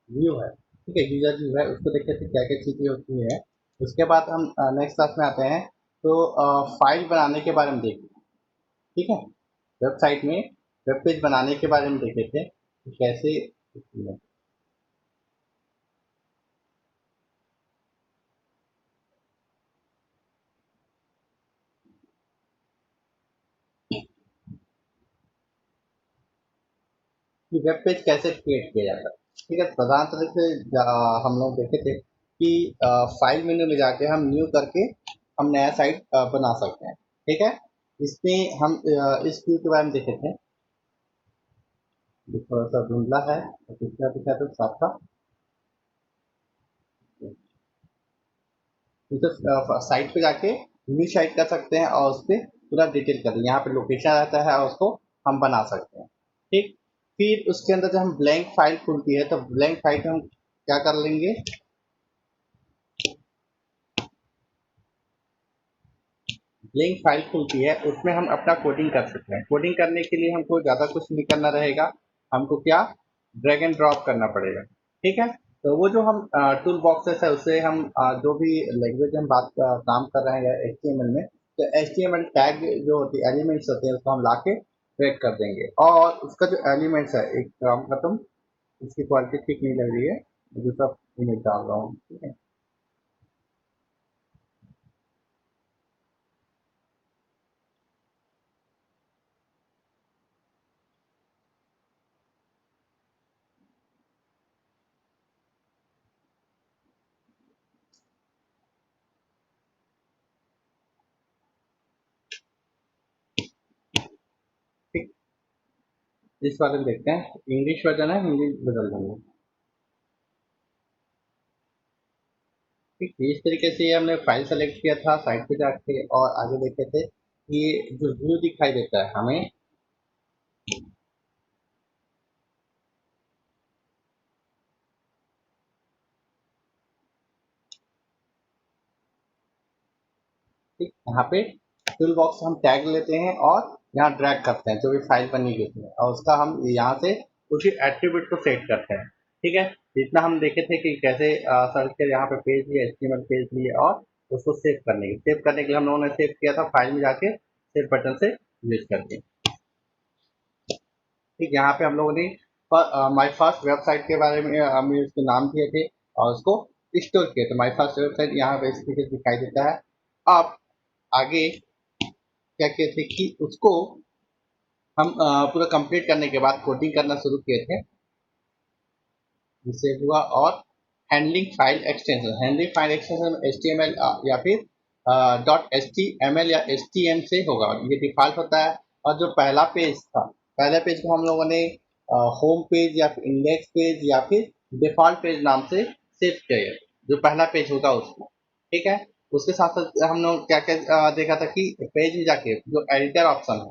View है, ठीक है, यूजर व्यू है, उसको देख लेते हैं क्या क्या चीज़ें होती है। उसके बाद हम नेक्स्ट क्लास में आते हैं, तो फाइल बनाने के बारे में देखते हैं, ठीक है, वेबसाइट में वेब पेज बनाने के बारे में देख लेते हैं कि कैसे। कि वेब पेज कैसे क्रिएट किया जाता है, ठीक है, प्रधान तरह से हम लोग देखे थे कि फाइल मेन्यू में जाके हम न्यू करके हम नया साइट बना सकते हैं, ठीक है। इसमें हम इस व्यू के बारे में देखे थे, ये थोड़ा सा धुंधला है तो पिछला दिखा तो साफ था। तो साइट पे जाके न्यू साइट कर सकते हैं और उस पर पूरा डिटेल कर दें, यहाँ पे लोकेशन रहता है और उसको हम बना सकते हैं, ठीक। फिर उसके अंदर जब हम ब्लैंक फाइल खुलती है तो ब्लैंक फाइल में हम क्या कर लेंगे, लिंक फाइल खुलती है उसमें हम अपना कोडिंग कर सकते हैं। कोडिंग करने के लिए हमको ज़्यादा कुछ नहीं करना रहेगा, हमको क्या ड्रैग एंड ड्रॉप करना पड़ेगा, ठीक है। तो वो जो हम टूल बॉक्सेस है उससे हम जो भी लैंग्वेज हम बात काम कर रहे हैं एच टी एम एल में, तो H T M L tag जो होती है एलिमेंट्स होते हैं उसको हम ला के ड्रैग कर देंगे, और उसका जो एलिमेंट्स है, एक काम खत्म, इसकी क्वालिटी ठीक नहीं लग रही है, दूसरा इमेज डाल रहा हूँ, ठीक है। ठीक, इस वाले में देखते हैं, इंग्लिश वर्जन है, हिंदी बदल देंगे, ठीक है। इस तरीके से ये हमने फाइल सेलेक्ट किया था साइट पे जाके, और आगे देखे थे कि जो व्यू दिखाई देता है हमें, ठीक, यहाँ पे टूल बॉक्स हम टैग लेते हैं और यहाँ ड्रैग करते हैं जो भी फाइल बनी गई है, और उसका हम यहाँ से उसी एट्रीब्यूट को सेट करते हैं, ठीक है। जितना हम देखे थे कि कैसे सर्च कर यहाँ पे पेज लिए, एचटीएमएल पेज लिए, और उसको सेव करने के लिए हम लोगों ने सेव किया था फाइल में जाके सेव बटन से यूज करके, ठीक। यहाँ पे हम लोगों ने माई फर्स्ट वेबसाइट के बारे में हमें उसके नाम दिए थे और उसको स्टोर किए थे, माई फर्स्ट वेबसाइट यहाँ पे इस तरीके से दिखाई देता है। अब आगे क्या किए थे कि उसको हम पूरा कंप्लीट करने के बाद कोडिंग करना शुरू किए थे, जिससे हुआ, और handling file extension H T M L या फिर dot H T M L या एच टी एम से होगा, ये डिफॉल्ट होता है। और जो पहला पेज था, पहले पेज को हम लोगों ने होम पेज या फिर इंडेक्स पेज या फिर डिफॉल्ट पेज नाम से सेव किया, जो पहला पेज होगा उसको, ठीक है। उसके साथ साथ हम लोग क्या क्या देखा था कि पेज में जाके जो एडिटर ऑप्शन है,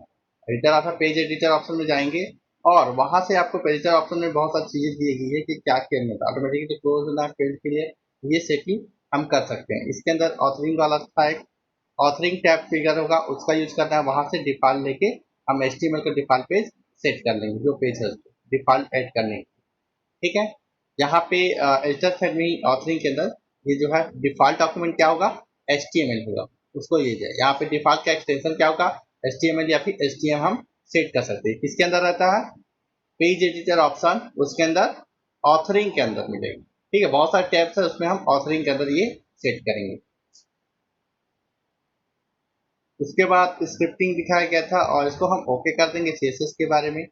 editor option, page editor option में जाएंगे, और वहां से आपको पेजिटर ऑप्शन में बहुत सारी चीजें दी गई है कि क्या करना है, ऑटोमेटिकली क्लोज होना है पेज के लिए, ये सेटिंग हम कर सकते हैं। इसके अंदर ऑथरिंग वाला था एक, ऑथरिंग टैब फिगर होगा, उसका यूज करना है, वहां से डिफॉल्ट लेके हम एचटीएमएल का डिफॉल्ट पेज सेट कर लेंगे, जो पेज है उसको डिफॉल्ट ऐड करने की, ठीक है। यहाँ पे एडिटर सेट में ही ऑथरिंग के अंदर ये जो है डिफॉल्ट डॉक्यूमेंट क्या होगा, एचटीएमएल होगा, उसको ये जो है यहाँ पे डिफॉल्ट का एक्सटेंशन क्या होगा, एचटीएमएल या फिर एचटीएम हम सेट कर सकते हैं। किसके अंदर रहता है, पेज एडिटर ऑप्शन, उसके अंदर ऑथरिंग के अंदर मिलेगा, ठीक है। बहुत सारे टैब्स है उसमें हम ऑथरिंग के अंदर ये सेट करेंगे। उसके बाद स्क्रिप्टिंग दिखाया गया था और इसको हम ओके कर देंगे सीएसएस के बारे में।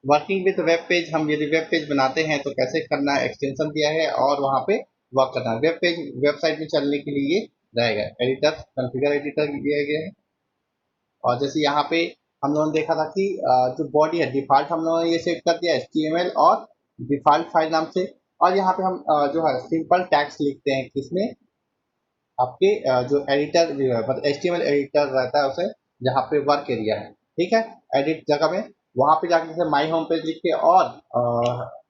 वर्किंग विद वेब पेज, हम यदि वेब पेज बनाते हैं तो कैसे करना है, एक्सटेंशन दिया है और वहां पे वर्क करना है, वेब पेज वेबसाइट में चलने के लिए ये रहेगा, एडिटर कॉन्फ़िगर एडिटर दिया गया है। और जैसे यहाँ पे हम लोगों ने देखा था कि जो बॉडी है डिफॉल्ट हम लोगों ने ये सेट कर दिया एचटीएमएल और डिफॉल्ट फाइल नाम से, और यहाँ पे हम जो है सिंपल टैग्स लिखते हैं किसमें, आपके जो एडिटर जो है मतलब एचटीएमएल एडिटर रहता है उसे, जहाँ पे वर्क एरिया है, ठीक है, एडिट जगह में, वहाँ पे जाके जैसे माई होम पेज लिख के और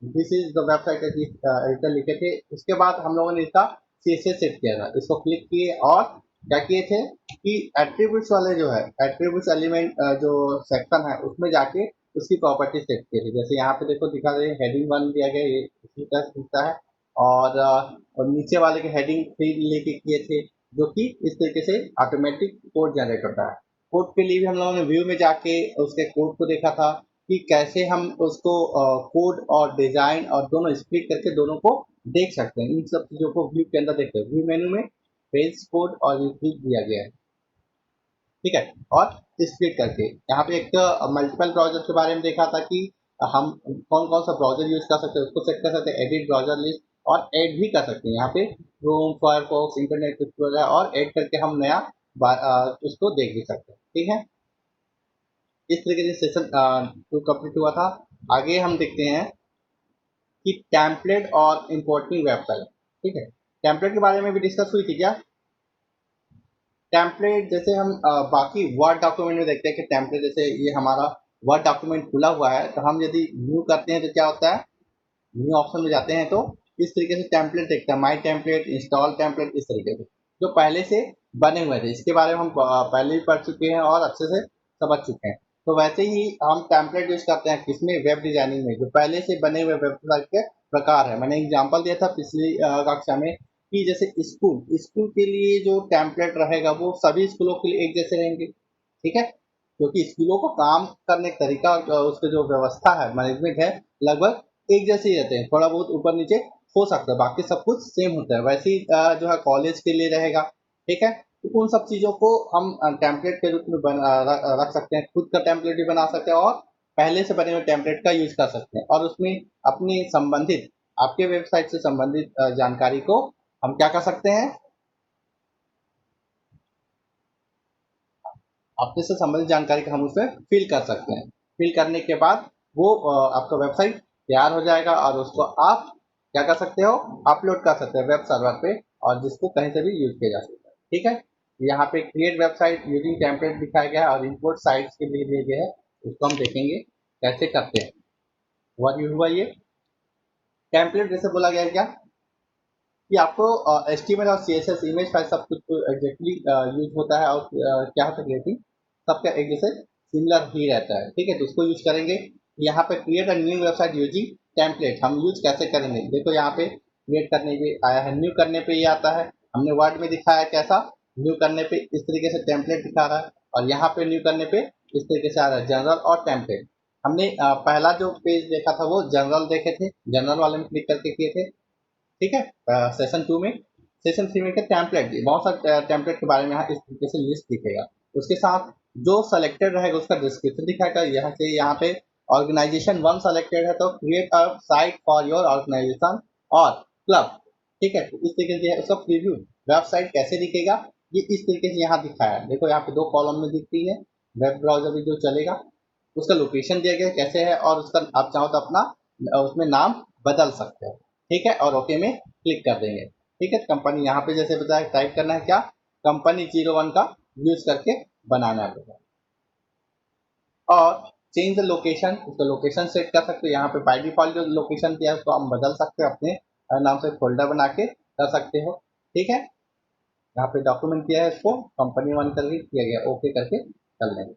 this is the website editor लिखे थे। उसके बाद हम लोगों ने इसका सीएसएस सेट किया था, इसको क्लिक किए और क्या किए थे कि एट्रीब्यूट्स वाले जो है एट्रीब्यूट्स एलिमेंट जो सेक्शन है उसमें जाके उसकी प्रॉपर्टी सेट किए थे। जैसे यहाँ पे देखो दिखा रहे हेडिंग वन दिया गया, ये दिखता है। और नीचे वाले के हेडिंग 3 लेके किए थे, जो कि इस तरीके से ऑटोमेटिक कोड जनरेट करता है। कोड के लिए भी हम लोगों ने व्यू में जाके उसके कोड को देखा था कि कैसे हम उसको कोड और डिजाइन और दोनों स्प्लिट करके दोनों को देख सकते हैं। इन सब चीज़ों को व्यू के अंदर देखते हैं। व्यू मेनू में पेज कोड और स्प्लिट दिया गया है, ठीक है। और स्प्लिट करके यहाँ पे एक मल्टीपल ब्राउजर के बारे में देखा था कि हम कौन कौन सा ब्राउजर यूज कर सकते हैं, उसको सेट कर सकते हैं, एडिट ब्राउजर लिस्ट, और ऐड भी कर सकते हैं यहाँ पे क्रोम, फायरफॉक्स, इंटरनेट एक्सप्लोरर, और ऐड करके हम नया उसको देख भी सकते हैं, ठीक है। इस तरीके से सेशन 2 कंप्लीट हुआ था। आगे हम देखते हैं कि टेम्पलेट और इंपोर्टिंग वेबसाइट, ठीक है। टेम्पलेट के बारे में भी डिस्कस हुई थी क्या? टेम्पलेट जैसे हम बाकी वर्ड डॉक्यूमेंट में देखते हैं कि टेम्पलेट जैसे ये हमारा वर्ड डॉक्यूमेंट खुला हुआ है, तो हम यदि न्यू करते हैं तो क्या होता है, न्यू ऑप्शन में जाते हैं तो इस तरीके से टेम्पलेट देखते हैं, माई टेम्पलेट, इंस्टॉल टेम्पलेट, इस तरीके से जो पहले से बने हुए थे। इसके बारे में हम पहले भी पढ़ चुके हैं और अच्छे से समझ चुके हैं। तो वैसे ही हम टेम्पलेट यूज करते हैं किसमें, वेब डिजाइनिंग में, जो पहले से बने हुए वेबसाइट के प्रकार है। मैंने एग्जांपल दिया था पिछली कक्षा में कि जैसे स्कूल स्कूल के लिए जो टेम्पलेट रहेगा वो सभी स्कूलों के लिए एक जैसे रहेंगे, ठीक है। क्योंकि स्कूलों को काम करने का तरीका, उसके जो व्यवस्था है, मैनेजमेंट है, लगभग एक जैसे ही रहते हैं। थोड़ा बहुत ऊपर नीचे हो सकता है, बाकी सब कुछ सेम होता है। वैसे ही जो है कॉलेज के लिए रहेगा, ठीक है। तो उन सब चीज़ों को हम टेम्पलेट के रूप में रख सकते हैं। खुद का टेम्पलेट भी बना सकते हैं और पहले से बने हुए टेम्पलेट का यूज कर सकते हैं, और उसमें अपनी संबंधित, आपके वेबसाइट से संबंधित जानकारी को हम क्या कर सकते हैं, अपने से संबंधित जानकारी को हम उसमें फिल कर सकते हैं। फिल करने के बाद वो आपका वेबसाइट तैयार हो जाएगा, और उसको आप क्या कर सकते हो, अपलोड कर सकते हैं वेब सर्वर पे, और जिसको कहीं से भी यूज किया जा सकता है, ठीक है। यहाँ पे क्रिएट वेबसाइट यूजिंग टेम्पलेट दिखाया गया है, और इंपोर्ट साइट्स के लिए दिए गए हैं। उसको हम देखेंगे कैसे करते हैं। हुआ ये टेम्पलेट जैसे बोला गया है क्या कि आपको HTML और CSS इमेज फाइल सब कुछ एग्जैक्टली यूज होता है, और क्या होता है रेटिंग सबका एक जैसे सिमिलर ही रहता है, ठीक है। तो उसको यूज करेंगे। यहाँ पे create a new website using template हम यूज कैसे करेंगे, देखो यहाँ पे क्रिएट करने पे आया है, न्यू करने पे ये आता है। हमने वर्ड में दिखाया है कैसा, न्यू करने पे इस तरीके से टेम्पलेट दिखा रहा है, और यहाँ पे न्यू करने पे इस तरीके से आ रहा है, जनरल और टेम्पलेट। हमने पहला जो पेज देखा था वो जनरल देखे थे, जनरल वाले में क्लिक करके किए थे, ठीक है। सेशन 2 में, सेशन 3 में क्या टेम्पलेट, बहुत सारे टेम्पलेट के बारे में यहाँ इस तरीके से लिस्ट दिखेगा। उसके साथ जो सेलेक्टेड रहेगा उसका डिस्क्रिप्शन दिखाएगा। यहाँ से यहाँ पे ऑर्गेनाइजेशन 1 सेलेक्टेड है तो create a site for your organisation और क्लब, ठीक है। तो इस तरीके से उसका प्रीव्यू वेबसाइट कैसे दिखेगा, ये इस तरीके से यहाँ दिखाया है। देखो यहाँ पे 2 कॉलम में दिखती है, वेब ब्राउजर भी जो चलेगा, उसका लोकेशन दिया गया कैसे है, और उसका आप चाहो तो अपना उसमें नाम बदल सकते हो, ठीक है। और ओके में क्लिक कर देंगे, ठीक है। कंपनी यहाँ पे जैसे बताया टाइप करना है क्या, कंपनी 01 का यूज करके बनाना है। और चेंज द लोकेशन, उसका लोकेशन सेट कर सकते हो। यहाँ पे बाय डिफॉल्ट जो लोकेशन दिया है उसको हम बदल सकते हैं, अपने नाम से फोल्डर बना के कर सकते हो, ठीक है। यहाँ पे डॉक्यूमेंट किया है, इसको कंपनी 1 करके किया गया, ओके करके कर लेंगे।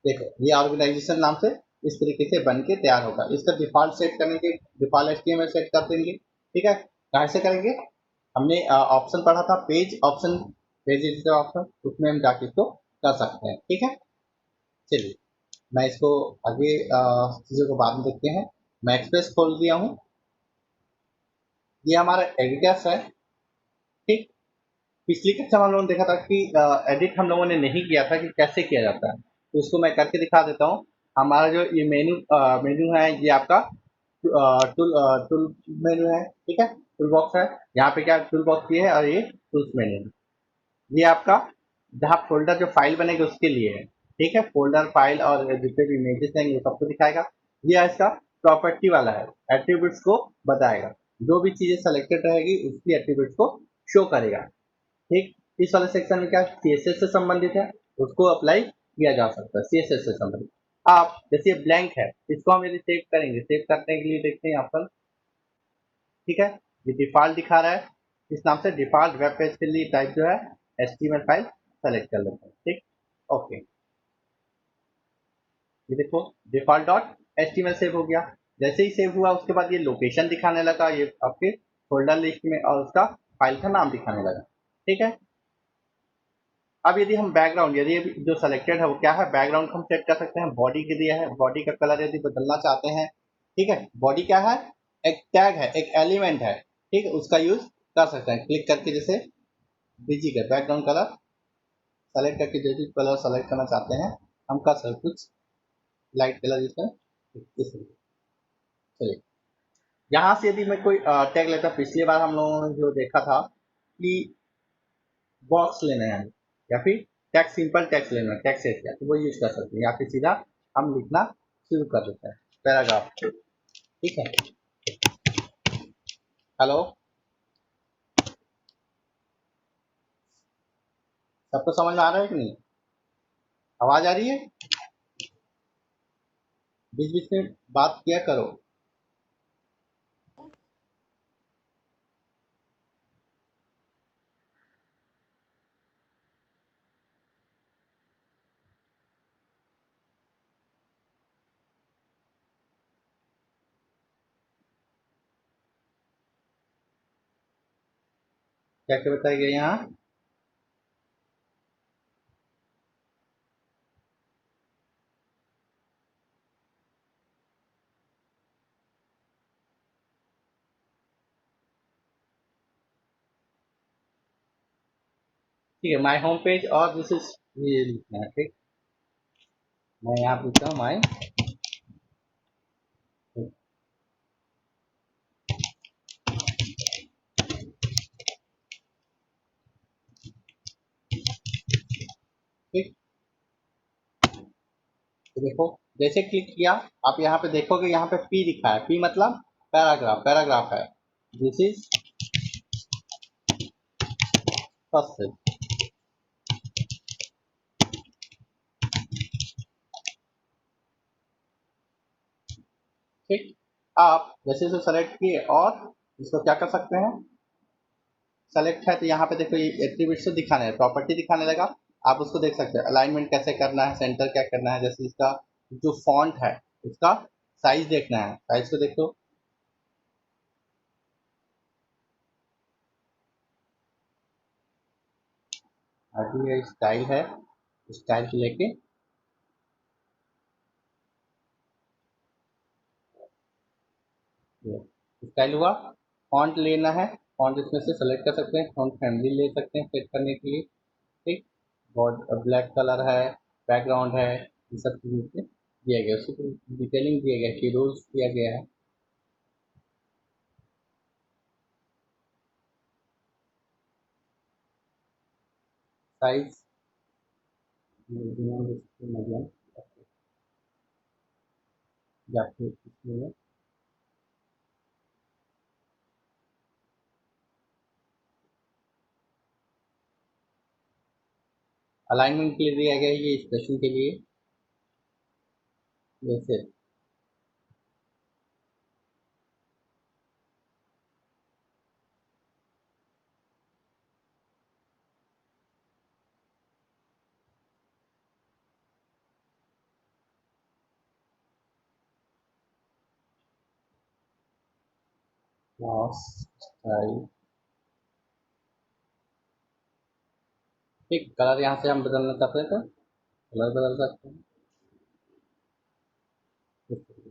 देखो ये ऑर्गेनाइजेशन नाम से इस तरीके से बन के तैयार होगा। इसका डिफॉल्ट सेट करने के, डिफॉल्ट HTML सेट कर देंगे, ठीक है। कहाँ से करेंगे, हमने ऑप्शन पढ़ा था page option, page editor option, उसमें हम जाके इसको कर सकते हैं, ठीक है। चलिए मैं इसको आगे चीज़ों को बाद में देखते हैं। मैं एक्सप्रेस खोल दिया हूँ, ये हमारा एडिटर्स है, ठीक। पिछली कक्षा में हम लोगों ने देखा था कि एडिट हम लोगों ने नहीं किया था कि कैसे किया जाता है, तो इसको मैं करके दिखा देता हूँ। हमारा जो ये मेन्यू है, ये आपका टूल टूल मेन्यू है, ठीक है। टूल बॉक्स है, यहाँ पे क्या टूल बॉक्स ये है, और ये टूल्स मेन्यू है। ये आपका जहाँ फोल्डर जो फाइल बनेगी उसके लिए है, ठीक है। फोल्डर फाइल और जितने भी इमेजेस हैं ये सबको दिखाएगा। ये इसका प्रॉपर्टी वाला है, एट्रीब्यूट्स को बताएगा, जो भी चीजें सेलेक्टेड रहेगी उसकी एट्रीब्यूट्स को शो करेगा, ठीक। इस वाले सेक्शन में क्या CSS से संबंधित है, उसको अप्लाई किया जा सकता है CSS से संबंधित। आप जैसे ब्लैंक है, इसको हम यदि सेव करेंगे, सेव करने के लिए देखते हैं यहाँ पर, ठीक है। ये डिफॉल्ट दिखा रहा है, इस नाम से डिफॉल्ट वेब पेज के लिए टाइप जो है HTML फाइल सेलेक्ट कर लेते हैं, ठीक। ओके, ये देखो डिफॉल्ट डॉट HTML सेव हो गया। जैसे ही सेव हुआ उसके बाद ये लोकेशन दिखाने लगा, ये आपके फोल्डर लिस्ट में, और उसका फाइल का नाम दिखाने लगा। ठीक है, अब यदि हम बैकग्राउंड, यदि जो सेलेक्टेड है वो क्या है, बैकग्राउंड हम सेट कर सकते हैं, बॉडी के दिया है, बॉडी का कलर यदि बदलना चाहते हैं, ठीक है, बॉडी क्या है, एक टैग है, एक एलिमेंट है, ठीक है, उसका यूज कर सकते हैं क्लिक करके। जैसे बीजी का बैकग्राउंड कलर सेलेक्ट करके जो भी कलर सेलेक्ट करना चाहते हैं हम कर सकते, कुछ लाइट कलर जिसमें इस तरीके। चलिए, यहाँ से यदि मैं कोई टैग लेता, पिछली बार हम लोगों ने जो देखा था कि बॉक्स लेना है या फिर टेक्स्ट, सिंपल टेक्स्ट लेना है, टेक्स्ट एरिया, तो वो यूज कर सकते हैं, या फिर सीधा हम लिखना शुरू कर देते हैं पैराग्राफ। ठीक है, हेलो, सबको समझ में आ रहा है कि नहीं, आवाज आ रही है, बीच बीच में बात किया करो। क्या क्या बताया गया यहाँ, ठीक है, माई होम पेज, और दिस इज, ये लिखना है, ठीक, मैं यहाँ पूछता हूँ माई, ठीक, तो देखो जैसे क्लिक किया, आप यहाँ पे देखोगे, यहाँ पे पी लिखा है, पी मतलब पैराग्राफ, पैराग्राफ है, दिस इज फर्स्ट, ठीक। आप जैसे इसे सेलेक्ट किए और इसको क्या कर सकते हैं, सेलेक्ट है तो यहाँ पे देखो ये एट्रीब्यूट से दिखाने है, प्रॉपर्टी दिखाने लगा, आप उसको देख सकते हैं, अलाइनमेंट कैसे करना है, सेंटर क्या करना है, जैसे इसका जो फॉन्ट है उसका साइज देखना है, साइज को देखो, आगे ये स्टाइल है, स्टाइल को लेके स्टाइल हुआ, फॉन्ट लेना है, फॉन्ट इसमें से सेलेक्ट कर सकते हैं, फॉन्ट फैमिली ले सकते हैं सेट करने के लिए, ठीक, बहुत ब्लैक कलर है, बैकग्राउंड है, ये सब चीज़ इसमें दिया गया, उसको डिटेलिंग दिया गया कि रूल्स दिया गया है, साइज मीडियम जाके इसमें अलाइनमेंट के लिए दिया गया है, ये स्पेसिंग के लिए, जैसे क्लास स्टाइल, ठीक, कलर यहाँ से हम बदलना चाहते हैं तो कलर बदल सकते हैं, इस तरीके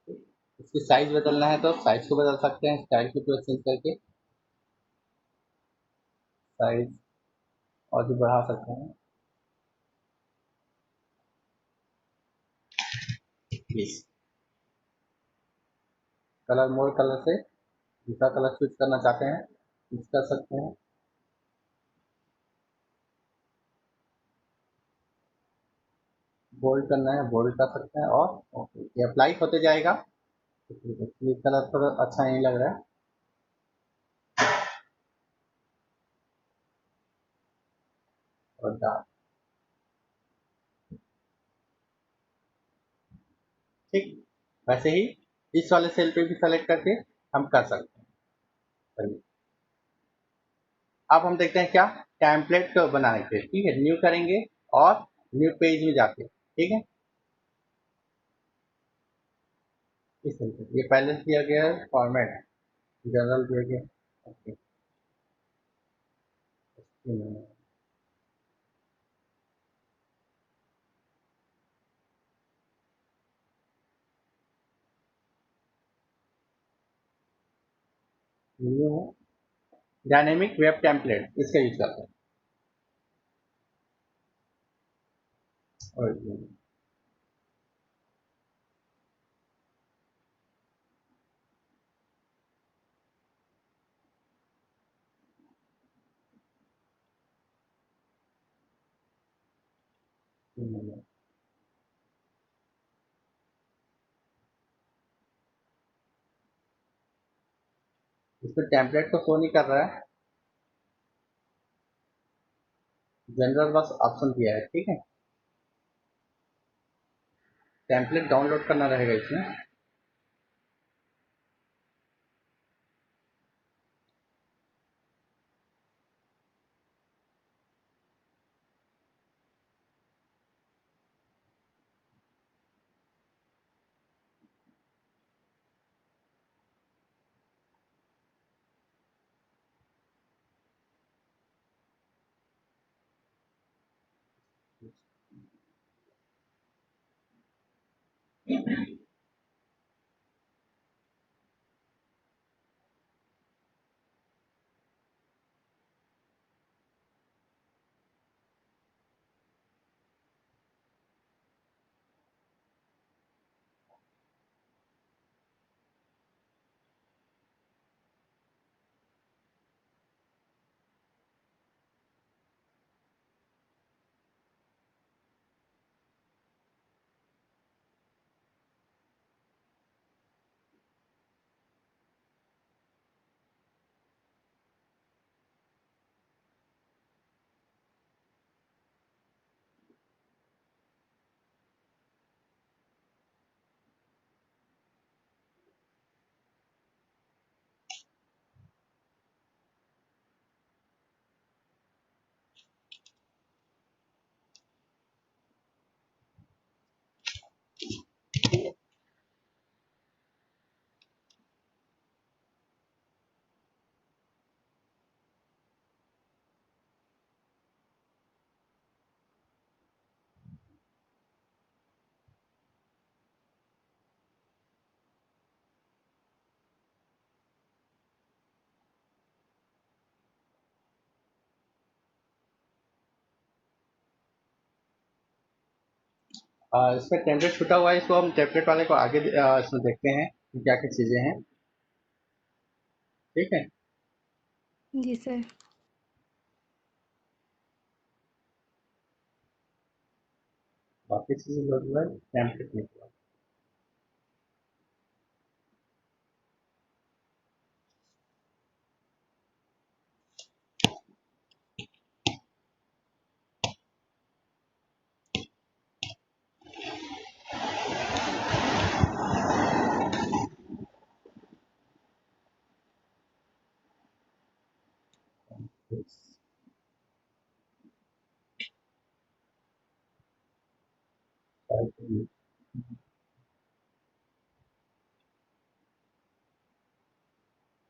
से। इसकी साइज बदलना है तो साइज को बदल सकते हैं, स्टाइल को पूरा चेंज करके साइज और भी बढ़ा सकते हैं, प्लीज कलर मोर कलर से दूसरा कलर स्विच करना चाहते हैं, स्विच कर सकते हैं, बोल्ड करना है बोल्ड कर सकते हैं, और ओके ये अप्लाई होते जाएगा, ये कलर थोड़ा अच्छा नहीं लग रहा है, और डार्क, ठीक, वैसे ही इस वाले सेल पे भी सेलेक्ट करके हम कर सकते हैं। चलिए, अब हम देखते हैं क्या, टेम्पलेट को बनाने के लिए, ठीक है, न्यू करेंगे और न्यू पेज में जाके, ठीक है, इस तरीके से ये पहले से दिया गया है फॉर्मेट, जनरल दिया गया। ओके। डायनेमिक वेब टेम्पलेट इसका यूज करते हैं। और इसमें टेम्पलेट तो शो नहीं कर रहा है, जनरल बस ऑप्शन दिया है, ठीक है। टेम्पलेट डाउनलोड करना रहेगा इसमें। इसमें टेम्पलेट छूटा हुआ है, इसको हम टेम्पलेट वाले को आगे इसमें देखते हैं कि क्या क्या चीज़ें हैं, ठीक है। जी सर। बाकी चीज़ें जो है टेम्पलेट में।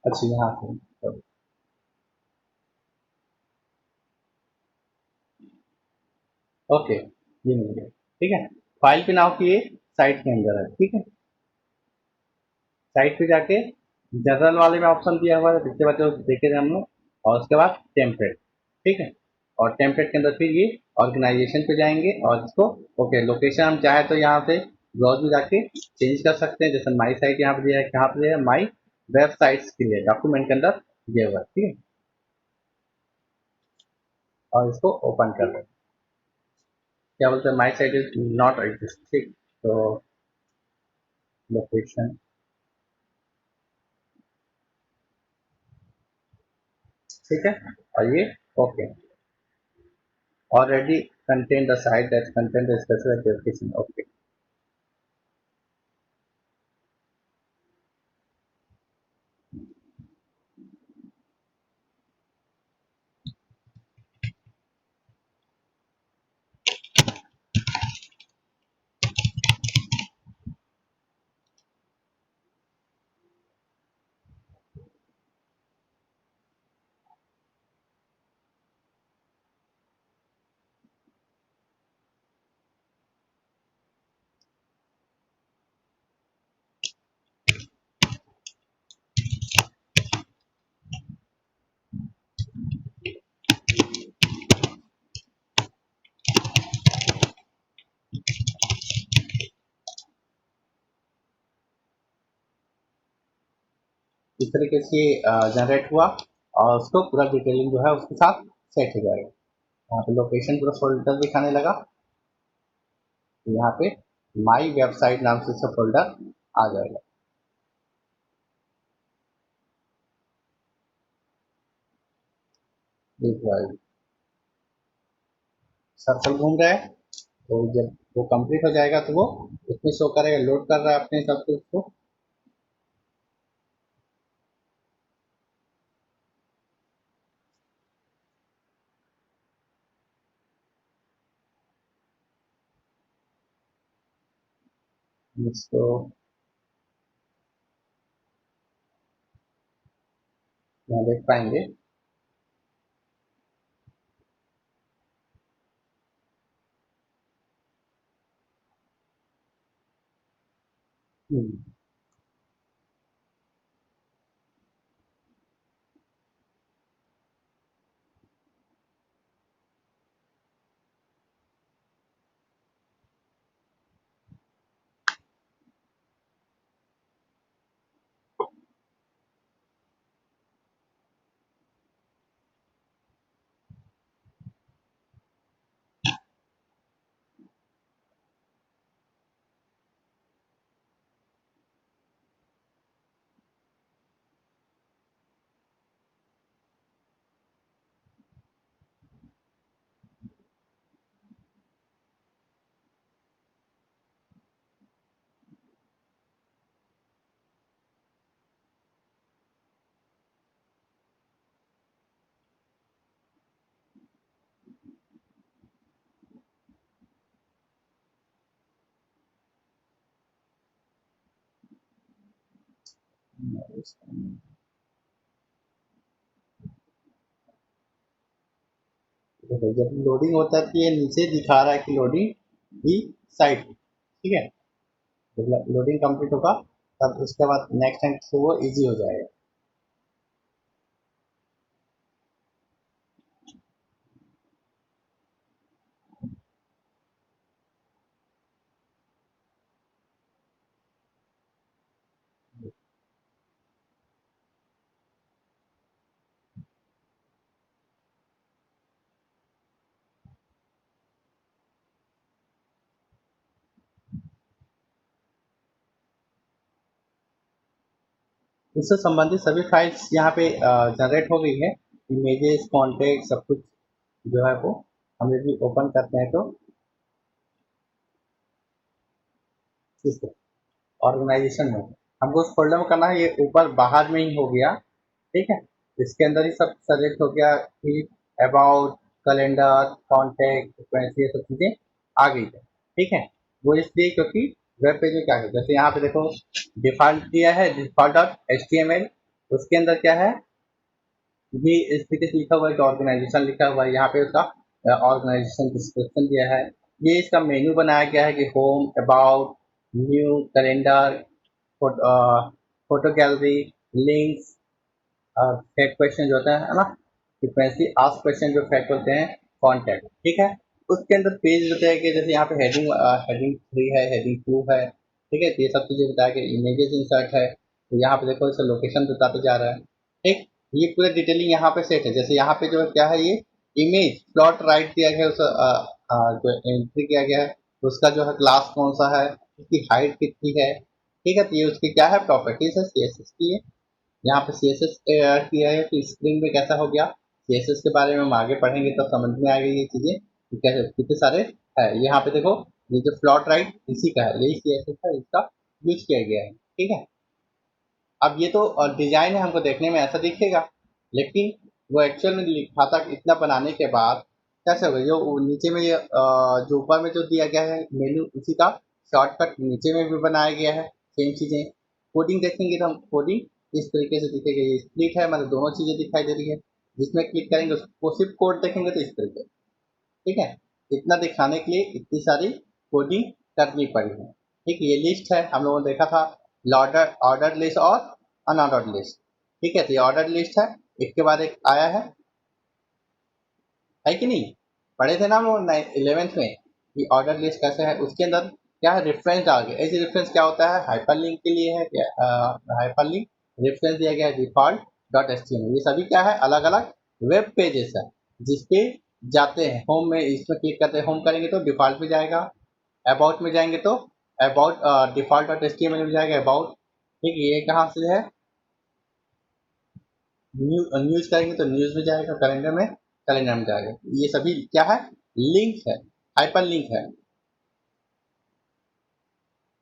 अच्छा यहाँ से ओके, ये मिल गया, ठीक है। फाइल पे नाउ किए, साइट के अंदर है, ठीक है। साइट पे जाके जनरल वाले में ऑप्शन दिया हुआ है, पिछले बार जो देखे थे हम लोग, और उसके बाद टेम्पलेट, ठीक है। और टेम्पलेट के अंदर फिर ये ऑर्गेनाइजेशन पे जाएंगे और इसको ओके, लोकेशन हम चाहे तो यहाँ पे ब्राउज में जाके चेंज कर सकते हैं, जैसे माई साइट यहाँ पे दिया है, कहाँ पे दिया है, माई वेबसाइट्स के लिए डॉक्यूमेंट के अंदर दिया हुआ है, ठीक है। और इसको ओपन कर दें, क्या बोलते हैं, माई साइट इज नॉट एग्जिस्ट, ठीक। तो लोकेशन, ठीक है। और ये okay, already contain the site that contain the specific location, okay। इस तरीके से जनरेट हुआ और उसको पूरा डिटेलिंग जो है उसके साथ सेट हो जाएगा। यहाँ पे लोकेशन पूरा फोल्डर दिखाने लगा, तो यहाँ पे माई वेबसाइट नाम से इसका फोल्डर आ जाएगा। सर्कल घूम रहा है, तो जब वो कंप्लीट हो जाएगा तो वो उसमें शो करेगा, लोड कर रहा है अपने हिसाब से उसको। इसको यहाँ देख पाएंगे। देखो जब लोडिंग होता है तो ये नीचे दिखा रहा है कि लोडिंग की साइट, ठीक है। जब लोडिंग कंप्लीट होगा तब उसके बाद नेक्स्ट टाइम से वो इजी हो जाएगा। इससे संबंधित सभी फाइल्स यहाँ पे जनरेट हो गई है, इमेजेस, कॉन्टेक्ट, सब कुछ जो है वो हम यदि ओपन करते हैं तो इस ऑर्गेनाइजेशन में हमको उस फोल्डर में करना है, ये ऊपर बाहर में ही हो गया, ठीक है। इसके अंदर ही सब सेलेक्ट हो गया कि अबाउट, कैलेंडर, कॉन्टेक्ट, फ्रीक्वेंसी, ये सब चीज़ें आ गई है, ठीक है। वो इसलिए क्योंकि वेब पेज में क्या है, जैसे यहाँ पे देखो डिफॉल्ट दिया है, डिफॉल्ट डॉट HTML, उसके अंदर क्या है, ये इस तरीके से लिखा हुआ है कि ऑर्गेनाइजेशन लिखा हुआ है, यहाँ पे उसका ऑर्गेनाइजेशन डिस्क्रिप्शन दिया है। ये इसका मेन्यू बनाया गया है कि home, about, new, calendar, photo gallery, links, fact question जो होता है ना, फ्रीक्वेंसी आस्क क्वेश्चन जो फैक्ट होते हैं, कॉन्टैक्ट, ठीक है। उसके अंदर पेज होते हैं कि जैसे यहाँ पे हेडिंग 3 है, हेडिंग 2 है, ठीक है। तो ये सब चीज़ें बताया कि इमेजेस इंसर्ट है, तो यहाँ पे देखो इसे लोकेशन बताते जा रहा है, ठीक। ये पूरा डिटेलिंग यहाँ पे सेट है। जैसे यहाँ पे जो क्या है, ये इमेज प्लॉट राइट दिया गया है, उस जो एंट्री किया गया है उसका जो है क्लास कौन सा है, उसकी हाइट कितनी है, ठीक है। तो ये उसकी क्या है, प्रॉपर्टीज है CSS की है। यहाँ पे CSS ऐड किया है कि स्क्रीन में कैसा हो गया। CSS के बारे में हम आगे पढ़ेंगे तब समझ में आएगी ये चीज़ें कि कैसे कितने सारे है। यहाँ पे देखो ये जो प्लॉट राइट इसी का है, यही CSS है, इसका यूज किया गया है, ठीक है। अब ये तो डिजाइन है, हमको देखने में ऐसा दिखेगा, लेकिन वो एक्चुअल में लिखा था इतना बनाने के बाद कैसे होगा। जो नीचे में ये जो ऊपर में जो दिया गया है मेन्यू, उसी का शॉर्टकट नीचे में भी बनाया गया है, सेम चीज़ें। कोडिंग देखेंगे तो हम कोडिंग इस तरीके से दिखेगी, ये स्प्लिट है, मतलब दोनों चीज़ें दिखाई दे रही है। जिसमें क्लिक करेंगे उसको सिर्फ कोड देखेंगे तो इस तरीके, ठीक है। इतना दिखाने के लिए इतनी सारी कोडिंग करनी पड़ी है, ठीक। ये लिस्ट है, हम लोगों ने देखा था ऑर्डर लिस्ट और अनऑर्डर्ड लिस्ट, ठीक है। तो ये ऑर्डर लिस्ट है, एक के बाद एक आया है कि नहीं। पढ़े थे ना हम लोग 11th में कि ऑर्डर लिस्ट कैसे है। उसके अंदर क्या है, रेफरेंस डाल के, ऐसे रेफरेंस क्या होता है, हाइपरलिंक के लिए है, हाइपरलिंक रेफरेंस दिया गया है default dot H T M L. ये सभी क्या है, अलग अलग वेब पेजेस है जिसपे जाते हैं। होम में इसमें क्लिक करते हैं, होम करेंगे तो डिफॉल्ट में जाएगा, अबाउट में जाएंगे तो about default dot H T M L में जाएगा अबाउट। ठीक है, ये कहाँ से है, न्यूज करेंगे तो न्यूज में जाएगा, कैलेंडर में कैलेंडर में जाएगा। ये सभी क्या है, लिंक है, हाइपर लिंक है।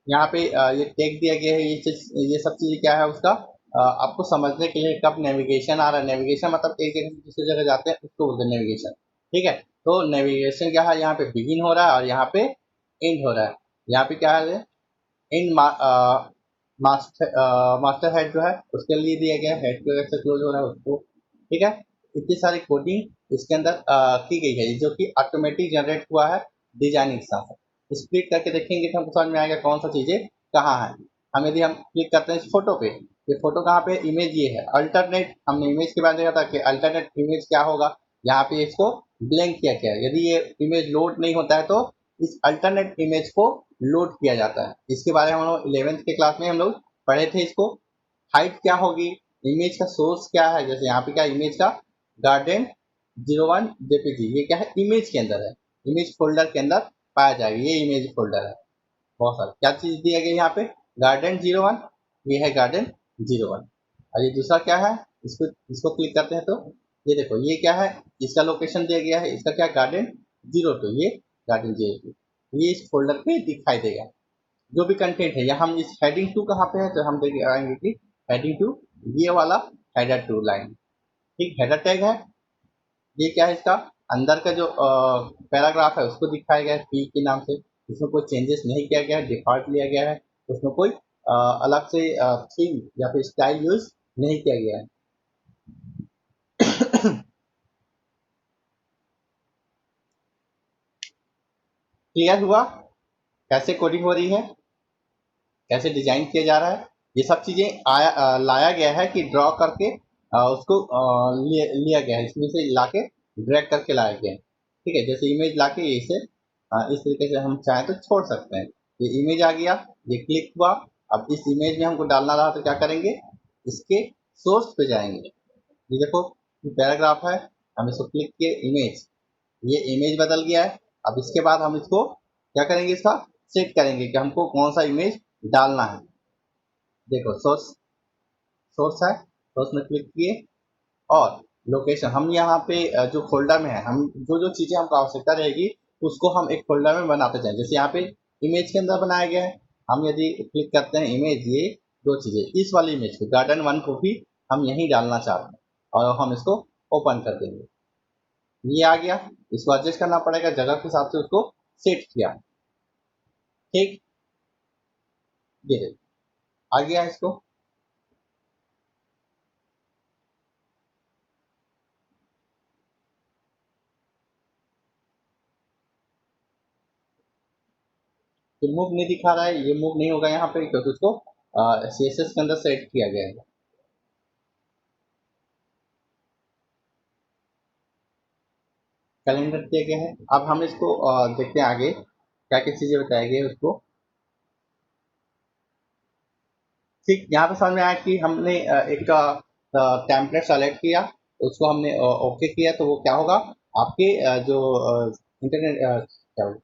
यहाँ पे ये टेक दिया गया है, ये सब चीज़ें क्या है उसका आपको समझने के लिए। कब नेविगेशन आ रहा है, नेविगेशन मतलब एक जगह से दूसरी जगह जाते हैं उसको बोलते हैं नेविगेशन। ठीक है, तो नेविगेशन क्या है, यहाँ पे बिगिन हो रहा है और यहाँ पे एंड हो रहा है। यहाँ पे क्या है, इन मास्टर हेड जो है उसके लिए दिया गया हेड को कैसे क्लोज हो रहा है उसको। ठीक है, इतनी सारी कोडिंग इसके अंदर की गई है जो कि ऑटोमेटिक जनरेट हुआ है डिजाइनिंग के साथ। स्प्लिट करके देखेंगे तो हमको समझ में आएगा कौन सा चीजें कहाँ है। हम यदि हम क्लिक करते हैं इस फोटो पे, ये फोटो कहाँ पे, इमेज ये है। अल्टरनेट, हमने इमेज के बारे में देखा था कि अल्टरनेट इमेज क्या होगा। यहाँ पे इसको ब्लैंक किया गया है। यदि ये इमेज लोड नहीं होता है तो इस अल्टरनेट इमेज को लोड किया जाता है। इसके बारे में हम लोग 11th के क्लास में हम लोग पढ़े थे इसको। हाइट क्या होगी, इमेज का सोर्स क्या है, जैसे यहाँ पे क्या इमेज का गार्डन 01 जेपीजी, ये क्या है इमेज के अंदर है, इमेज फोल्डर के अंदर पाया जाएगा। ये इमेज फोल्डर है, बहुत सारा क्या चीज दिया गया यहाँ पे, गार्डन 01, ये है गार्डन 01। और ये दूसरा क्या है, इसको इसको क्लिक करते हैं तो ये देखो ये क्या है, इसका लोकेशन दिया गया है, इसका क्या गार्डन 02, ये गार्डन 02, ये इस फोल्डर पे दिखाई देगा जो भी कंटेंट है। यहाँ हम इस हेडिंग 2 कहाँ पे है तो हम देख आएंगे कि हेडिंग 2 ये वाला हेडर 2 लाइन। ठीक, हेडर टैग है, ये क्या है इसका अंदर का जो पैराग्राफ है उसको दिखाया गया है पी के नाम से। इसमें कोई चेंजेस नहीं किया गया है, डिफॉल्ट लिया गया है। उसमें कोई अलग से थीम या फिर स्टाइल यूज नहीं किया गया है। क्लियर हुआ कैसे कोडिंग हो रही है, कैसे डिजाइन किया जा रहा है। ये सब चीजें लाया गया है कि ड्रॉ करके उसको लिया गया है, इसमें से लाके ड्रैग करके लाया गया है। ठीक है, जैसे इमेज लाके इसे इस तरीके से हम चाहें तो छोड़ सकते हैं। ये इमेज आ गया, ये क्लिक हुआ। अब इस इमेज में हमको डालना रहा तो क्या करेंगे, इसके सोर्स पे जाएंगे। ये देखो पैराग्राफ है, हम इसको क्लिक किए इमेज, ये इमेज बदल गया है। अब इसके बाद हम इसको क्या करेंगे, इसका सेट करेंगे कि हमको कौन सा इमेज डालना है। देखो सोर्स, सोर्स है, सोर्स में क्लिक किए और लोकेशन हम यहाँ पे जो फोल्डर में है, हम जो जो चीजें हमको आवश्यकता रहेगी उसको हम एक फोल्डर में बनाते जाएं। जैसे यहाँ पे इमेज के अंदर बनाया गया है, हम यदि क्लिक करते हैं इमेज, ये दो चीजें, इस वाली इमेज को गार्डन 1 को भी हम यहीं डालना चाहते हैं और हम इसको ओपन कर देंगे। ये आ गया, इसको एडजस्ट करना पड़ेगा जगह के हिसाब से, उसको सेट किया। ठीक, ये देखो आ गया इसको। जो मूव नहीं दिखा रहा है, ये मूव नहीं होगा यहाँ पे क्योंकि उसको सीएसएस के अंदर सेट किया गया है। कैलेंडर दिया गया है। अब हम इसको देखते हैं आगे क्या क्या चीजें बताई गई उसको। ठीक, यहाँ पे समझ में आया कि हमने एक टेम्पलेट सेलेक्ट किया, उसको हमने ओके किया तो वो क्या होगा, आपके जो इंटरनेट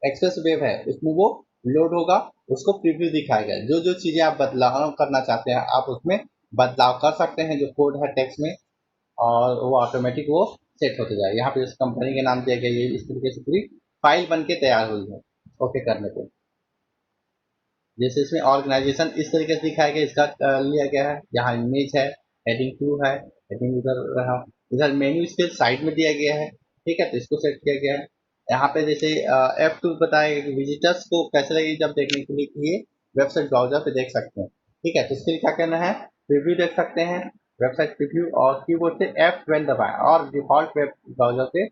एक्सेस वेब है उसमें वो लोड होगा, उसको प्रीव्यू दिखाएगा। जो जो चीजें आप बदलाव करना चाहते हैं आप उसमें बदलाव कर सकते हैं, जो कोड है टेक्स्ट में, और वो ऑटोमेटिक वो सेट होते जाएगा। यहाँ पे इस कंपनी के नाम दिया गया, ये इस तरीके से पूरी फाइल बन के तैयार हुई है ओके करने पे। जैसे इसमें ऑर्गेनाइजेशन इस तरीके से दिखाया गया, इसका लिया गया है। यहाँ इमेज है, हेडिंग 2 है, हेडिंग उधर रहा, इधर मेन्यू इसके साइड में दिया गया है। ठीक है, तो इसको सेट किया गया है। यहाँ पे जैसे F2 बताएगा कि विजिटर्स को कैसे लगेगी जब देखने के लिए कि ये वेबसाइट ब्राउजर पे देख सकते हैं। ठीक है, तो इसके लिए क्या करना है, प्रीव्यू देख सकते हैं, वेबसाइट प्रीव्यू, और कीबोर्ड से F12 दबाएं और डिफॉल्ट वेब ब्राउजर पे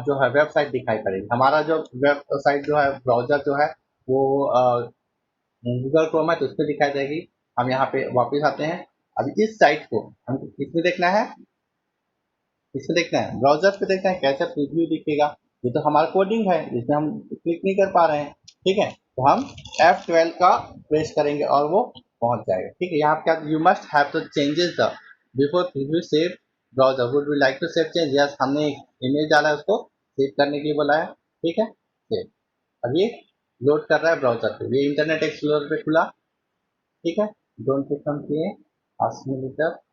जो है वेबसाइट दिखाई पड़ेगी। हमारा जो वेबसाइट जो है ब्राउजर जो है वो गूगल क्रोम है तो उस पर दिखाई देगी। हम यहाँ पे वापस आते हैं। अब इस साइट को हमको किसमें देखना है, इसमें देखना है ब्राउजर पे देखना है कैसे प्रीव्यू दिखेगा। ये तो हमारा कोडिंग है जिसमें हम क्लिक नहीं कर पा रहे हैं। ठीक है, तो हम F12 का प्रेस करेंगे और वो पहुंच जाएगा। ठीक है, यहाँ क्या you must have to changes the before preview save browser would we like to save change. Yes, हमने एक इमेज डाला है, उसको सेव करने के लिए बोला है। ठीक है, सेव। अब ये लोड कर रहा है ब्राउजर पे, ये इंटरनेट एक्सप्लोरर पे खुला। ठीक है, डोंट क्लिक ऑन किए, आस्क मी लेटर।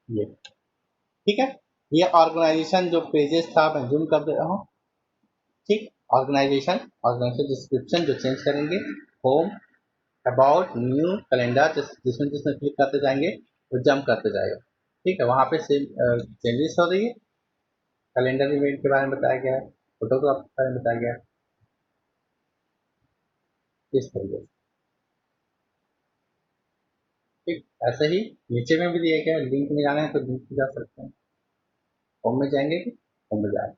ये ठीक है, ये ऑर्गेनाइजेशन जो पेजेस था मैं जूम कर दे रहा हूँ। ठीक, ऑर्गेनाइजेशन, ऑर्गेनाइजेशन डिस्क्रिप्शन जो चेंज करेंगे, होम, अबाउट, न्यू, कैलेंडर, जिसमें जिसमें क्लिक करते जाएंगे वो जंप करते जाएगा। ठीक है, वहाँ पे सेम चेंजेस हो रही है। कैलेंडर इवेंट के बारे में बताया गया है, फोटोग्राफ के बारे में बताया गया है, इस तरीके से। ठीक, ऐसे ही नीचे में भी दिया गया है, लिंक में जाना है तो लिंक में जा सकते हैं। होम में जाएंगे कि होम में जाए।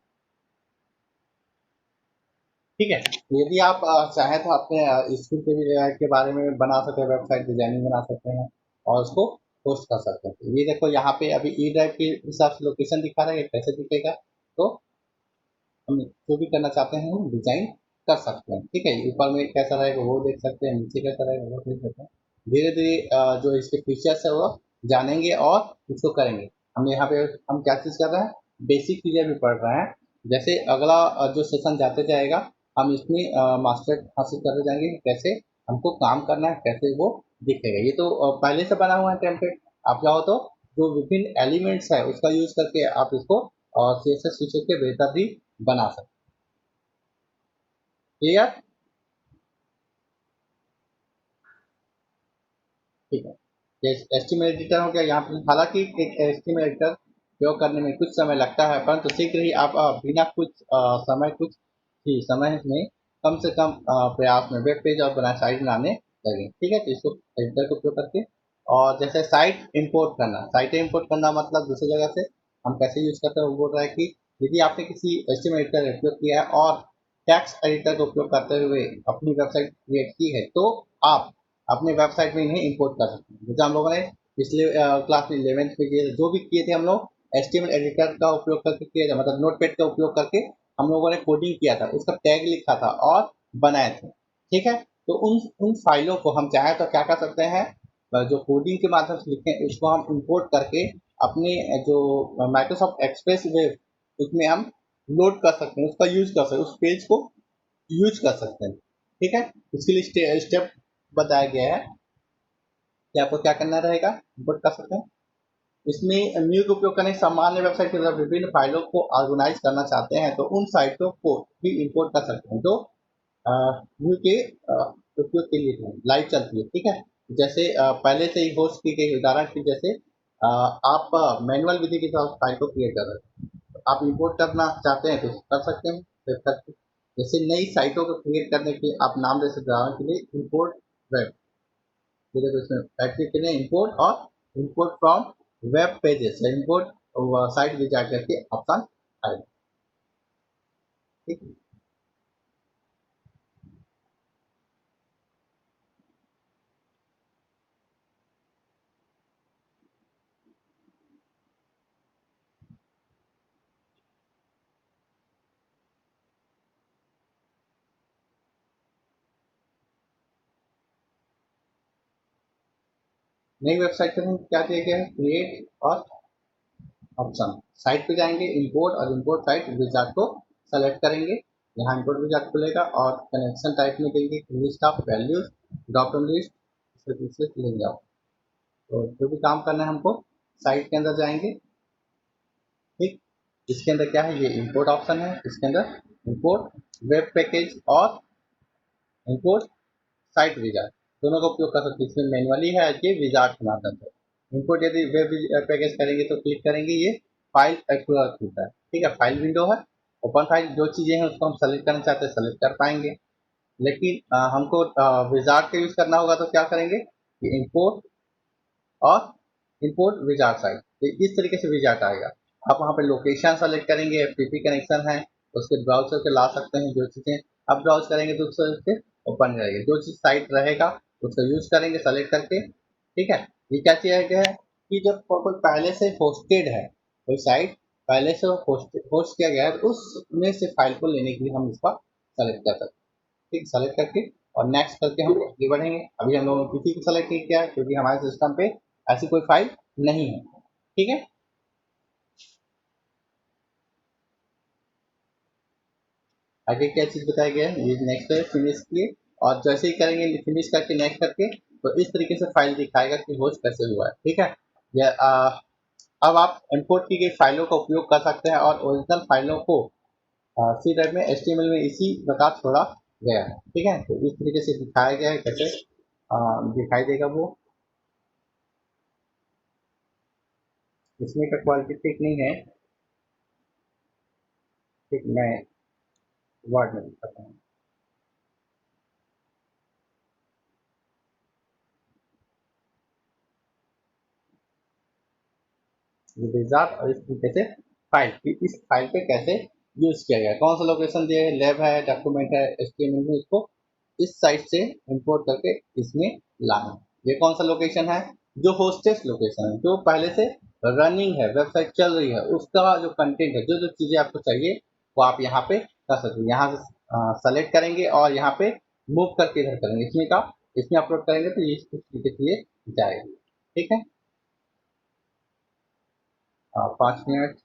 ठीक है, यदि आप चाहें तो अपने स्कूल के भी के बारे में बना सकते हैं, वेबसाइट डिजाइनिंग बना सकते हैं और उसको पोस्ट कर सकते हैं। ये देखो यहाँ पे अभी ई ड्राइव के हिसाब से लोकेशन दिखा रहा है, कैसे दिखेगा। तो हम जो भी करना चाहते हैं हम डिजाइन कर सकते हैं। ठीक है, ऊपर में कैसा रहेगा वो देख सकते हैं, नीचे कैसा रहेगा वो देख सकते हैं। धीरे धीरे जो इसके फीचर्स है वो जानेंगे और उसको करेंगे। हम यहाँ पे हम क्या चीज़ कर रहे हैं, बेसिक चीज़ें भी पढ़ रहे हैं। जैसे अगला जो सेशन जाते जाएगा हम इसमें मास्टर हासिल करते जाएंगे कि कैसे हमको काम करना है, कैसे वो दिखेगा। ये तो पहले से बना हुआ है टेम्पलेट। आप चाहो तो जो विभिन्न एलिमेंट्स है उसका यूज करके आप इसको सी एस एस फीचर के बेहतर भी बना सकते। क्लियर? ठीक है, ये एस्टीमेट एडिटर हो गया यहाँ पे। हालांकि एक एस्टीमेट एडिटर प्रयोग करने में कुछ समय लगता है, परंतु शीघ्र ही आप बिना कुछ समय कुछ ही समय में कम से कम प्रयास में वेब पेज और बना साइट बनाने लगे। ठीक है, तो इसको एडिटर का उपयोग करके, और जैसे साइट इंपोर्ट करना, साइटें इंपोर्ट करना मतलब दूसरी जगह से हम कैसे यूज करते हैं वो बोल रहा है कि यदि आपने किसी एस्टीमेट एडिटर का उपयोग किया है और टेक्स्ट एडिटर का उपयोग करते हुए अपनी वेबसाइट क्रिएट की है, तो आप अपने वेबसाइट में इन्हें इंपोर्ट कर सकते हैं। जैसे हम लोगों ने पिछले क्लास में 11th में किए जो भी किए थे हम लोग एचटीएमएल एडिटर का उपयोग करके किए थे, मतलब नोटपैड का उपयोग करके हम लोगों ने कोडिंग किया था, उसका टैग लिखा था और बनाए थे। ठीक है, तो उन उन फाइलों को हम चाहें तो क्या कर सकते हैं, जो कोडिंग के माध्यम से लिखे हैं उसको हम इंपोर्ट करके अपने जो माइक्रोसॉफ्ट एक्सप्रेस वेब उसमें हम लोड कर सकते हैं, उसका यूज कर सकते हैं, उस पेज को यूज कर सकते हैं। ठीक है, इसके लिए स्टेप बताया गया है कि आपको क्या करना रहेगा, इंपोर्ट कर सकते हैं। इसमें न्यू का उपयोग करें, सामान्य वेबसाइट की तरह विभिन्न फाइलों को ऑर्गेनाइज करना चाहते हैं तो उन साइटों को भी इंपोर्ट कर सकते हैं जो न्यू के उपयोग के लिए लाइव चलती है। ठीक है, जैसे पहले से ही होस्ट की गई उदाहरण की जैसे आप मैनुअल विधि के साथ फाइल को क्रिएट कर रहे हैं, तो आप इंपोर्ट करना चाहते हैं तो कर सकते हैं वेबसाइट पे। जैसे नई साइटों को क्रिएट करने के आप नाम दे सकते हैं, उदाहरण के लिए इंपोर्ट वेब। ठीक है, तो इसमें फैक्ट्री के लिए इंपोर्ट और इंपोर्ट फ्रॉम वेब पेजेस या इंपोर्ट साइट विजार्ड करके ऑप्शन आएगा। ठीक है, नई वेबसाइट पे हम क्या दिया गया है, क्रिएट और ऑप्शन, साइट पे जाएंगे इंपोर्ट और इंपोर्ट साइट विजार्ड को सेलेक्ट करेंगे। यहाँ इंपोर्ट विजार्ड खुलेगा और कनेक्शन टाइप में देंगे list of values, drop down list से लेंगे आप। तो जो भी काम करना है हमको साइट के अंदर जाएंगे। ठीक, इसके अंदर क्या है, ये इंपोर्ट ऑप्शन है, इसके अंदर इंपोर्ट वेब पैकेज और इंपोर्ट साइट विजार्ड दोनों का उपयोग कर सकते हैं। इसमें मैनुअली है ये विजार्ड के माध्यम से। इंपोर्ट यदि वेब पैकेज करेंगे तो क्लिक करेंगे, ये फाइल एक्सप्लोरर खुलता है। ठीक है, फाइल विंडो है, ओपन फाइल, जो चीज़ें हैं उसको हम सेलेक्ट करना चाहते हैं सेलेक्ट कर पाएंगे। लेकिन हमको विजार्ड का यूज़ करना होगा तो क्या करेंगे कि इंपोर्ट और इंपोर्ट विजार्ड साइट, तो इस तरीके से विजार्ड आएगा। आप वहाँ पे लोकेशन सेलेक्ट करेंगे, एफटीपी कनेक्शन है, उसके ब्राउजर पे ला सकते हैं, जो चीज़ें आप ब्राउज करेंगे तो उससे ओपन रहेगी, जो चीज़ साइट रहेगा उसका यूज करेंगे सेलेक्ट करके। ठीक है, ये क्या चीज़ है कि जब कोई पहले से होस्टेड है, कोई साइट पहले से होस्ट किया गया है, तो उसमें से फाइल को लेने के लिए हम इसका सेलेक्ट कर सकते हैं। ठीक, सेलेक्ट करके और नेक्स्ट करके हम आगे बढ़ेंगे। अभी हम लोगों ने किसी को सेलेक्ट नहीं किया है क्योंकि हमारे सिस्टम पे ऐसी कोई फाइल नहीं है। ठीक है, आगे क्या चीज़ बताया गया है, ये नेक्स्ट है फिनिश किए, और जैसे ही करेंगे फिनिश करके नेक्स्ट करके, तो इस तरीके से फाइल दिखाएगा कि होस्ट कैसे हुआ है। ठीक है, ये अब आप इंपोर्ट की गई फाइलों का उपयोग कर सकते हैं और ओरिजिनल फाइलों को सी ड्राइव में HTML में इसी प्रकार छोड़ा गया है। ठीक है, तो इस तरीके से दिखाया गया है कैसे दिखाई देगा वो। इसमें का क्वालिटी ठीक नहीं है, ठीक, मैं वर्ड में दिखाता हूँ। ये विजार्ड और इस तरीके से फाइल की, इस फाइल पे कैसे यूज किया गया, कौन सा लोकेशन दिया है, लैब है, डॉक्यूमेंट है, HTML में इसको इस साइट से इंपोर्ट करके इसमें लाना है। ये कौन सा लोकेशन है, जो होस्टेस लोकेशन है, जो पहले से रनिंग है, वेबसाइट चल रही है, उसका जो कंटेंट है, जो जो चीज़ें आपको चाहिए वो आप यहाँ पे कर सकते हैं। यहाँ से सेलेक्ट करेंगे और यहाँ पे मूव करके इधर करेंगे, इसमें का इसमें अपलोड करेंगे तो ये इस तरीके से ये जाएगी। ठीक है, 5 मिनट।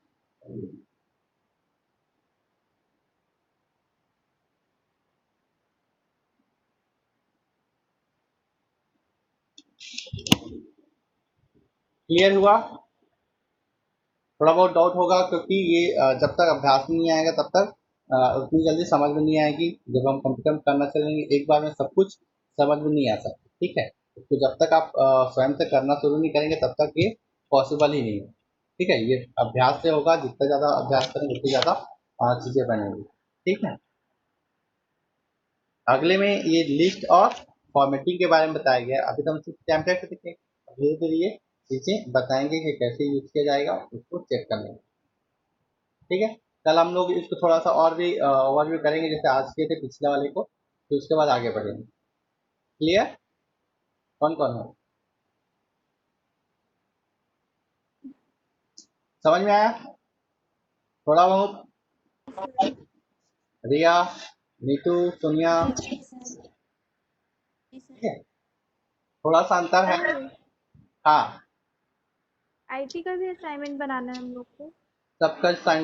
क्लियर हुआ? थोड़ा बहुत डाउट होगा क्योंकि ये जब तक अभ्यास में नहीं आएगा तब तक उतनी जल्दी समझ में नहीं आएगी। जब हम कंप्यूटर में करना चलेंगे एक बार में सब कुछ समझ में नहीं आ सकता। ठीक है, तो जब तक आप स्वयं से करना शुरू नहीं करेंगे तब तक ये पॉसिबल ही नहीं है। ठीक है, ये अभ्यास से होगा, जितना ज़्यादा अभ्यास करेंगे उतनी ज़्यादा चीज़ें बनेंगी। ठीक है, अगले में ये लिस्ट और फॉर्मेटिंग के बारे में बताया गया है। अभी तो हम सिर्फ टेम्पलेट देखें, धीरे धीरे ये चीज़ें बताएंगे कि कैसे यूज किया जाएगा, उसको चेक कर लेंगे। ठीक है, कल हम लोग इसको थोड़ा सा और भी ओवरव्यू करेंगे, जैसे आज के थे पिछले वाले को, तो उसके बाद आगे बढ़ेंगे। क्लियर? कौन कौन है, समझ में आया थोड़ा बहुत? रिया, नीतू, सोनिया? जी सर। जी ठीक सर। है, थोड़ा सा अंतर है। सर, हाँ, आईटी का भी असाइनमेंट बनाना है हम लोग को। सबका